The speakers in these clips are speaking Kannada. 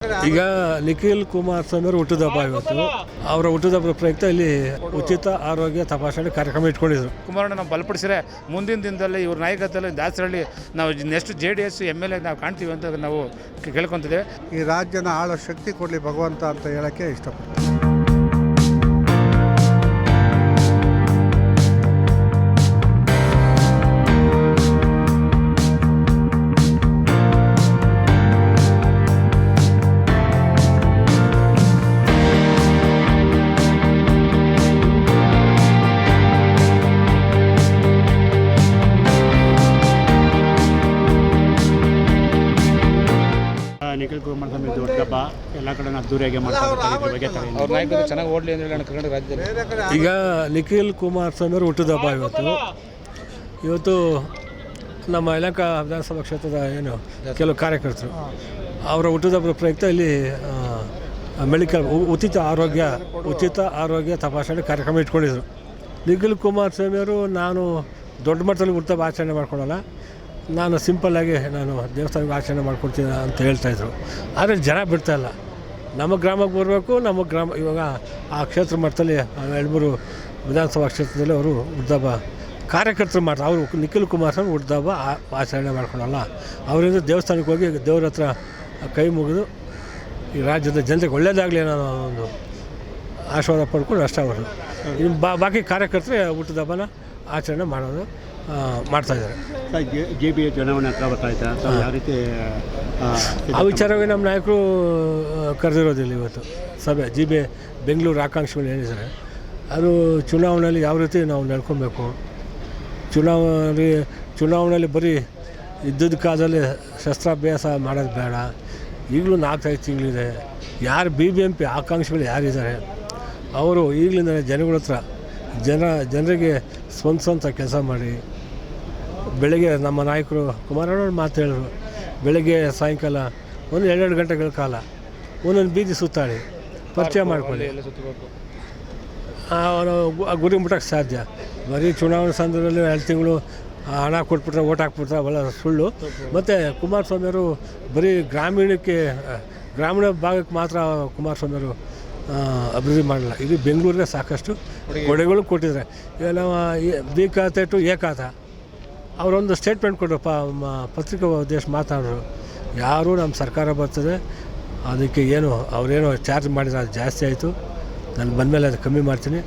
ಈಗ ನಿಖಿಲ್ ಕುಮಾರಸ್ವಾಮಿ ಅವರು ಹುಟ್ಟುಹಬ್ಬ ಇವತ್ತು. ಅವರ ಹುಟ್ಟುಹಬ್ಬದ ಪ್ರಯುಕ್ತ ಇಲ್ಲಿ ಉಚಿತ ಆರೋಗ್ಯ ತಪಾಸಣೆ ಕಾರ್ಯಕ್ರಮ ಇಟ್ಕೊಂಡಿದ್ರು. ಕುಮಾರಣ್ಣ ನಾವು ಬಲಪಡಿಸಿದ್ರೆ ಮುಂದಿನ ದಿನದಲ್ಲಿ ಇವ್ರ ನಾಯಕತ್ವದಲ್ಲಿ ದಾಸರಳ್ಳಿ ನಾವು ನೆಕ್ಸ್ಟ್ JDS MLA ನಾವು ಕಾಣ್ತೀವಿ ಅಂತ ನಾವು ಕೇಳ್ಕೊತಿದ್ದೇವೆ. ಈ ರಾಜ್ಯನ ಆಳೋ ಶಕ್ತಿ ಕೊಡಲಿ ಭಗವಂತ ಅಂತ ಹೇಳೋಕ್ಕೆ ಇಷ್ಟಪಡ್ತೀನಿ. ನಿಖಿಲ್ ಕುಮಾರಸ್ವಾಮಿ ದೊಡ್ಡಪ್ಪ ಎಲ್ಲ ಕಡೆ ಅದ್ದೂರಿಯಾಗಿ ಮಾಡ್ತಾರೆ. ಅವ್ರ ನಾಯಕರು ಚೆನ್ನಾಗಿ ಓಡಲಿ ಅಂತ ಹೇಳಿ ಕರ್ನಾಟಕ ರಾಜ್ಯದಲ್ಲಿ ಈಗ ನಿಖಿಲ್ ಕುಮಾರಸ್ವಾಮಿ ಅವರು ಹುಟ್ಟುಹಬ್ಬ ಇವತ್ತು ನಮ್ಮ ಯಲಹಂಕ ವಿಧಾನಸಭಾ ಕ್ಷೇತ್ರದ ಕೆಲವು ಕಾರ್ಯಕರ್ತರು ಅವರ ಹುಟ್ಟುಹಬ್ಬದ ಪ್ರಯುಕ್ತ ಇಲ್ಲಿ ಮೆಡಿಕಲ್ ಉಚಿತ ಆರೋಗ್ಯ ತಪಾಸಣೆ ಕಾರ್ಯಕ್ರಮ ಇಟ್ಕೊಂಡಿದ್ರು. ನಿಖಿಲ್ ಕುಮಾರಸ್ವಾಮಿ ಅವರು ನಾನು ದೊಡ್ಡ ಮಟ್ಟದಲ್ಲಿ ಹುಟ್ಟುಹಬ್ಬ ಆಚರಣೆ ಮಾಡ್ಕೊಳ್ಳಲ್ಲ, ನಾನು ಸಿಂಪಲ್ಲಾಗಿ ನಾನು ದೇವಸ್ಥಾನಕ್ಕೆ ಆಚರಣೆ ಮಾಡ್ಕೊಡ್ತೀನಿ ಅಂತ ಹೇಳ್ತಾಯಿದ್ರು. ಆದರೆ ಜನ ಬಿಡ್ತಾಯಿಲ್ಲ. ನಮ್ಮ ಗ್ರಾಮಕ್ಕೆ ಬರಬೇಕು, ನಮ್ಮ ಗ್ರಾಮ ಇವಾಗ ಆ ಕ್ಷೇತ್ರ ಮಟ್ಟದಲ್ಲಿ 2-3 ವಿಧಾನಸಭಾ ಕ್ಷೇತ್ರದಲ್ಲಿ ಅವರು ಹುಟ್ಟುಹಬ್ಬ ಕಾರ್ಯಕರ್ತರು ಮಾಡ್ತಾರೆ. ಅವರು ನಿಖಿಲ್ ಕುಮಾರಸ್ವಾಮಿ ಹುಟ್ಟುಹಬ್ಬ ಆಚರಣೆ ಮಾಡ್ಕೊಳಲ್ಲ. ಅವರಿಂದ ದೇವಸ್ಥಾನಕ್ಕೆ ಹೋಗಿ ದೇವ್ರ ಹತ್ರ ಕೈ ಮುಗಿದು ಈ ರಾಜ್ಯದ ಜನತೆಗೆ ಒಳ್ಳೆಯದಾಗಲಿ ಅನ್ನೋ ಒಂದು ಆಶೀರ್ವಾದ ಪಡ್ಕೊಂಡು ಅಷ್ಟೇ ಅವರು. ಇನ್ನು ಬಾಕಿ ಕಾರ್ಯಕರ್ತರು ಹುಟ್ಟುಹಬ್ಬನ ಆಚರಣೆ ಮಾಡ್ತಾಯಿದ್ದಾರೆ. JB ಚುನಾವಣೆ ಹತ್ರ ಬರ್ತಾಯಿದೆ, ಯಾವ ರೀತಿ ಆ ವಿಚಾರವಾಗಿ ನಮ್ಮ ನಾಯಕರು ಕರೆದಿರೋದಿಲ್ಲ ಇವತ್ತು ಸಭೆ. JB ಬೆಂಗಳೂರು ಆಕಾಂಕ್ಷಿಗಳು ಏನಿದ್ದಾರೆ ಅದು ಚುನಾವಣೆಯಲ್ಲಿ ಯಾವ ರೀತಿ ನಾವು ನಡ್ಕೊಬೇಕು, ಚುನಾವಣೆಯಲ್ಲಿ ಬರೀ ಇದ್ದದ ಕಾಲದಲ್ಲಿ ಶಸ್ತ್ರಾಭ್ಯಾಸ ಮಾಡೋದು ಬೇಡ. ಈಗಲೂ 4-5 ತಿಂಗಳಿದೆ. ಯಾರು BBMP ಆಕಾಂಕ್ಷಿಗಳು ಯಾರಿದ್ದಾರೆ ಅವರು ಈಗಲಿಂದ ಜನಗಳ ಹತ್ರ ಜನರಿಗೆ ಸ್ಪಂದಿಸೋಂಥ ಕೆಲಸ ಮಾಡಿ. ಬೆಳಗ್ಗೆ ನಮ್ಮ ನಾಯಕರು ಕುಮಾರಣ್ಣವ್ರು ಮಾತು ಹೇಳಿದ್ರು, ಬೆಳಗ್ಗೆ ಸಾಯಂಕಾಲ 1-2 ಗಂಟೆಗಳ ಕಾಲ ಒಂದೊಂದು ಬೀದಿ ಸುತ್ತಾಡಿ ಪರಿಚಯ ಮಾಡ್ಕೊಳ್ಳಿ. ಅವನು ಗುರಿ ಮುಟ್ಟಕ್ಕೆ ಸಾಧ್ಯ. ಬರೀ ಚುನಾವಣೆ ಸಂದರ್ಭದಲ್ಲಿ 2 ತಿಂಗಳು ಹಣ ಕೊಟ್ಬಿಟ್ರೆ ಓಟ್ ಹಾಕ್ಬಿಟ್ರೆ ಅವೆಲ್ಲ ಸುಳ್ಳು. ಮತ್ತು ಕುಮಾರಸ್ವಾಮಿಯವರು ಬರೀ ಗ್ರಾಮೀಣ ಭಾಗಕ್ಕೆ ಮಾತ್ರ ಕುಮಾರಸ್ವಾಮಿಯವರು ಅಭಿವೃದ್ಧಿ ಮಾಡಲ್ಲ. ಇದು ಬೆಂಗಳೂರಿಗೆ ಸಾಕಷ್ಟು ಕೊಡುಗೆಗಳು ಕೊಟ್ಟಿದ್ದಾರೆ. ಈಗ ನಾವು B ಖಾತೆ ಟು A ಖಾತೆ ಅವರೊಂದು ಸ್ಟೇಟ್ಮೆಂಟ್ ಕೊಟ್ಟರು, ಪತ್ರಿಕಾ ಉದ್ದೇಶ ಮಾತಾಡಿದ್ರು. ಯಾರೂ ನಮ್ಮ ಸರ್ಕಾರ ಬರ್ತದೆ ಅದಕ್ಕೆ ಅವರೇನೋ ಚಾರ್ಜ್ ಮಾಡಿದ್ರೆ ಅದು ಜಾಸ್ತಿ ಆಯಿತು, ನಾನು ಬಂದಮೇಲೆ ಅದು ಕಮ್ಮಿ ಮಾಡ್ತೀನಿ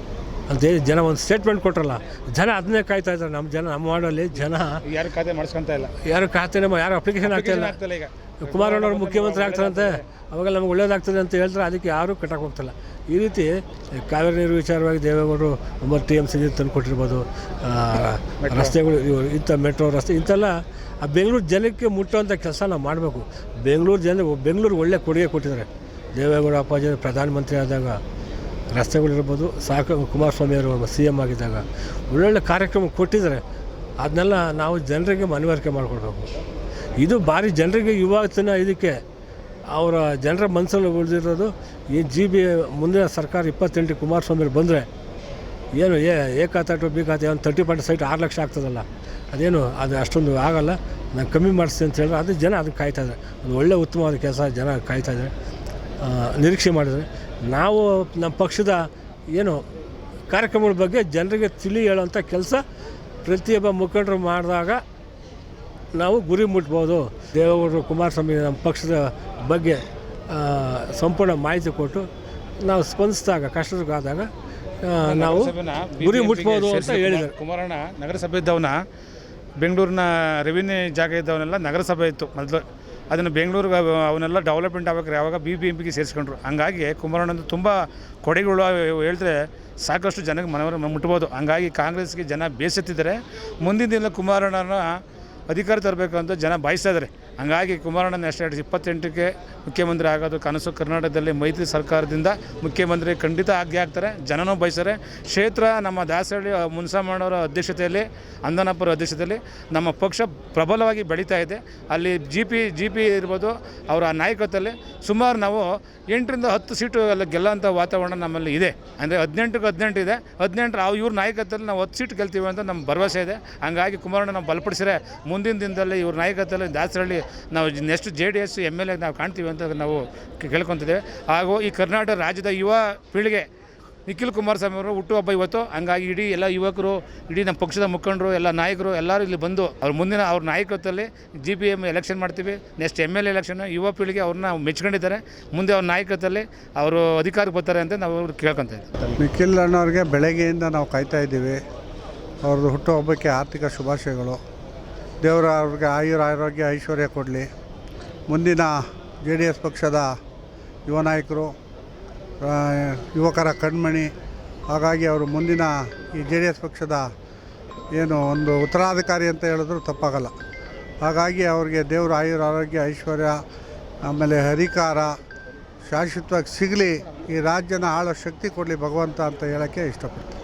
ಅಂತ ಜನ ಒಂದು ಸ್ಟೇಟ್ಮೆಂಟ್ ಕೊಟ್ರಲ್ಲ. ಜನ ಅದನ್ನೇ ಕಾಯ್ತಾ ಇದ್ದಾರೆ. ನಮ್ಮ ವಾರ್ಡಲ್ಲಿ ಜನ ಯಾರು ಖಾತೆ ಮಾಡಿಸ್ಕೊಂತ ಇಲ್ಲ, ಯಾರು ಅಪ್ಲಿಕೇಶನ್ ಆಗ್ತಾಯಿಲ್ಲ. ಈಗ ಕುಮಾರಣ್ಣವ್ರು ಮುಖ್ಯಮಂತ್ರಿ ಆಗ್ತಾರಂತೆ, ಅವಾಗೆಲ್ಲ ನಮ್ಗೆ ಒಳ್ಳೇದಾಗ್ತದೆ ಅಂತ ಹೇಳ್ತಾರೆ. ಅದಕ್ಕೆ ಯಾರೂ ಕಟ್ಟಕ್ಕೆ ಹೋಗ್ತಿಲ್ಲ. ಈ ರೀತಿ ಕಾವೇರಿ ನೀರು ವಿಚಾರವಾಗಿ ದೇವೇಗೌಡರು 9 TMC ನೀರು ತಂದು ಕೊಟ್ಟಿರ್ಬೋದು. ರಸ್ತೆಗಳು ಇಂಥ ಮೆಟ್ರೋ ರಸ್ತೆ ಇಂಥೆಲ್ಲ ಆ ಬೆಂಗಳೂರು ಜನಕ್ಕೆ ಮುಟ್ಟುವಂಥ ಕೆಲಸ ನಾವು ಮಾಡಬೇಕು. ಬೆಂಗಳೂರಿಗೆ ಒಳ್ಳೆ ಕೊಡುಗೆ ಕೊಟ್ಟಿದ್ದಾರೆ. ದೇವೇಗೌಡ ಅಪ್ಪಾಜಿ ಪ್ರಧಾನಮಂತ್ರಿ ಆದಾಗ ರಸ್ತೆಗಳಿರ್ಬೋದು, ಕುಮಾರಸ್ವಾಮಿಯವರು CM ಆಗಿದ್ದಾಗ ಒಳ್ಳೊಳ್ಳೆ ಕಾರ್ಯಕ್ರಮ ಕೊಟ್ಟಿದ್ದಾರೆ. ಅದನ್ನೆಲ್ಲ ನಾವು ಜನರಿಗೆ ಮನವರಿಕೆ ಮಾಡಿಕೊಡ್ಬೇಕು. ಇದು ಭಾರಿ ಜನರಿಗೆ ಯುವತಿನ ಇದಕ್ಕೆ ಅವರ ಜನರ ಮನಸ್ಸಲ್ಲಿ ಉಳಿದಿರೋದು ಈ JB ಮುಂದಿನ ಸರ್ಕಾರ 28 ಕುಮಾರಸ್ವಾಮಿ ಬಂದರೆ A ಖಾತೆ ಟು B ಖಾತೆ 30% ಸೈಟ್ 6 ಲಕ್ಷ ಆಗ್ತದಲ್ಲ, ಅದು ಅಷ್ಟೊಂದು ಆಗಲ್ಲ, ನಾನು ಕಮ್ಮಿ ಮಾಡಿಸ್ತೀನಿ ಅಂತ ಹೇಳಿದ್ರೆ ಅದು ಜನ ಅದಕ್ಕೆ ಕಾಯ್ತಾಯಿದ್ದಾರೆ. ಒಂದು ಒಳ್ಳೆಯ ಉತ್ತಮವಾದ ಕೆಲಸ ಜನ ಕಾಯ್ತಾಯಿದ್ದಾರೆ, ನಿರೀಕ್ಷೆ ಮಾಡಿದರೆ. ನಾವು ನಮ್ಮ ಪಕ್ಷದ ಕಾರ್ಯಕ್ರಮಗಳ ಬಗ್ಗೆ ಜನರಿಗೆ ಹೇಳೋಂಥ ಕೆಲಸ ಪ್ರತಿಯೊಬ್ಬ ಮುಖಂಡರು ಮಾಡಿದಾಗ ನಾವು ಗುರಿ ಮುಟ್ಬೋದು. ದೇವೇಗೌಡರು ಕುಮಾರಸ್ವಾಮಿ ನಮ್ಮ ಪಕ್ಷದ ಬಗ್ಗೆ ಸಂಪೂರ್ಣ ಮಾಹಿತಿ ಕೊಟ್ಟು ನಾವು ಸ್ಪಂದಿಸಿದಾಗ ಕಷ್ಟಕ್ಕಾದಾಗ ನಾವು ಗುರಿ ಮುಟ್ಬೋದು ಅಂತ ಹೇಳಿದ್ದಾರೆ. ಕುಮಾರಣ್ಣ ನಗರಸಭೆ ಇದ್ದವನ ಬೆಂಗಳೂರಿನ ರೆವಿನ್ಯೂ ಜಾಗ ಇದ್ದವನೆಲ್ಲ ನಗರಸಭೆ ಇತ್ತು ಮೊದಲು. ಅದನ್ನು ಬೆಂಗಳೂರಿಗೆ ಅವನ್ನೆಲ್ಲ ಡೆವಲಪ್ಮೆಂಟ್ ಆಗ್ಬೇಕಾದ್ರೆ ಯಾವಾಗ BBMPಗೆ ಸೇರಿಸ್ಕೊಂಡ್ರು. ಹಂಗಾಗಿ ಕುಮಾರಣ್ಣಂದು ತುಂಬ ಕೊಡುಗೆಗಳು ಹೇಳಿದ್ರೆ ಸಾಕಷ್ಟು ಜನಕ್ಕೆ ಮುಟ್ಬೋದು. ಹಂಗಾಗಿ ಕಾಂಗ್ರೆಸ್ಗೆ ಜನ ಬೇಸತ್ತಿದ್ದಾರೆ. ಮುಂದಿನ ದಿನ ಕುಮಾರಣ್ಣನ ಅಧಿಕಾರ ತರಬೇಕು ಅಂತ ಜನ ಬಯಸ್ತಾ ಇದ್ದಾರೆ. ಹಂಗಾಗಿ ಕುಮಾರಣ್ಣನ 28ಕ್ಕೆ ಮುಖ್ಯಮಂತ್ರಿ ಆಗೋದು ಕನಸು. ಕರ್ನಾಟಕದಲ್ಲಿ ಮೈತ್ರಿ ಸರ್ಕಾರದಿಂದ ಮುಖ್ಯಮಂತ್ರಿ ಖಂಡಿತ ಆಗ್ತಾರೆ, ಜನನೂ ಬಯಸ್ತಾರೆ. ಕ್ಷೇತ್ರ ನಮ್ಮ ದಾಸರಳ್ಳಿ ಮುನ್ಸಾಮಣ್ಣವರ ಅಧ್ಯಕ್ಷತೆಯಲ್ಲಿ, ಅಂದನಪ್ಪರ ಅಧ್ಯಕ್ಷತೆಯಲ್ಲಿ ನಮ್ಮ ಪಕ್ಷ ಪ್ರಬಲವಾಗಿ ಬೆಳೀತಾ ಇದೆ. ಅಲ್ಲಿ GP ಇರ್ಬೋದು, ಅವರ ನಾಯಕತ್ವದಲ್ಲಿ ಸುಮಾರು ನಾವು 8ರಿಂದ 10 ಸೀಟು ಎಲ್ಲ ಗೆಲ್ಲೋಂಥ ವಾತಾವರಣ ನಮ್ಮಲ್ಲಿ ಇದೆ. ಅಂದರೆ 18ಕ್ಕೆ 18 ಇದೆ. 18 ಇವ್ರ ನಾಯಕತ್ವದಲ್ಲಿ ನಾವು 10 ಸೀಟ್ ಗೆಲ್ತೀವಿ ಅಂತ ನಮ್ಮ ಭರವಸೆ ಇದೆ. ಹಂಗಾಗಿ ಕುಮಾರಣ್ಣ ನಾವು ಬಲಪಡಿಸಿದ್ರೆ ಮುಂದಿನ ದಿನದಲ್ಲಿ ಇವ್ರ ನಾಯಕತ್ವದಲ್ಲಿ ದಾಸರಳ್ಳಿ ನಾವು ನೆಕ್ಸ್ಟ್ JDS MLA ನಾವು ಕಾಣ್ತೀವಿ ಅಂತ ನಾವು ಕೇಳ್ಕೊತಿದ್ದೇವೆ. ಹಾಗೂ ಈ ಕರ್ನಾಟಕ ರಾಜ್ಯದ ಯುವ ಪೀಳಿಗೆ ನಿಖಿಲ್ ಕುಮಾರಸ್ವಾಮಿ ಅವರು ಹುಟ್ಟುಹಬ್ಬ ಇವತ್ತು. ಹಂಗಾಗಿ ಇಡೀ ಎಲ್ಲ ಯುವಕರು, ಇಡೀ ನಮ್ಮ ಪಕ್ಷದ ಮುಖಂಡರು, ಎಲ್ಲ ನಾಯಕರು ಎಲ್ಲರೂ ಇಲ್ಲಿ ಬಂದು ಮುಂದಿನ ಅವ್ರ ನಾಯಕತ್ವದಲ್ಲಿ GPM ಎಲೆಕ್ಷನ್ ಮಾಡ್ತೀವಿ. ನೆಕ್ಸ್ಟ್ MLA ಎಲೆಕ್ಷನ್ ಯುವ ಪೀಳಿಗೆ ಅವ್ರನ್ನ ಮೆಚ್ಕೊಂಡಿದ್ದಾರೆ. ಮುಂದೆ ಅವ್ರ ನಾಯಕತ್ವದಲ್ಲಿ ಅವರು ಅಧಿಕಾರಕ್ಕೆ ಬರ್ತಾರೆ ಅಂತ ನಾವು ಕೇಳ್ಕೊತಾ ಇದ್ದೀವಿ. ನಿಖಿಲ್ ಅಣ್ಣವ್ರಿಗೆ ಬೆಳಗ್ಗೆಯಿಂದ ನಾವು ಕಾಯ್ತಾ ಇದ್ದೀವಿ. ಅವ್ರದ್ದು ಹುಟ್ಟುಹಬ್ಬಕ್ಕೆ ಆರ್ಥಿಕ ಶುಭಾಶಯಗಳು. ದೇವರ ಅವ್ರಿಗೆ ಆರೋಗ್ಯ ಐಶ್ವರ್ಯ ಕೊಡಲಿ. ಮುಂದಿನ JDS ಪಕ್ಷದ ಯುವ ನಾಯಕರು, ಯುವಕರ ಕಣ್ಮಣಿ. ಹಾಗಾಗಿ ಅವರು ಮುಂದಿನ ಈ JDS ಪಕ್ಷದ ಏನು ಒಂದು ಉತ್ತರಾಧಿಕಾರಿ ಅಂತ ಹೇಳಿದ್ರು ತಪ್ಪಾಗಲ್ಲ. ಹಾಗಾಗಿ ಅವ್ರಿಗೆ ದೇವರು ಆರೋಗ್ಯ ಐಶ್ವರ್ಯ ಆಮೇಲೆ ಅಧಿಕಾರ ಶಾಶ್ವತವಾಗಿ ಸಿಗಲಿ, ಈ ರಾಜ್ಯನ ಆಳೋ ಶಕ್ತಿ ಕೊಡಲಿ ಭಗವಂತ ಅಂತ ಹೇಳೋಕ್ಕೆ ಇಷ್ಟಪಡ್ತೀನಿ.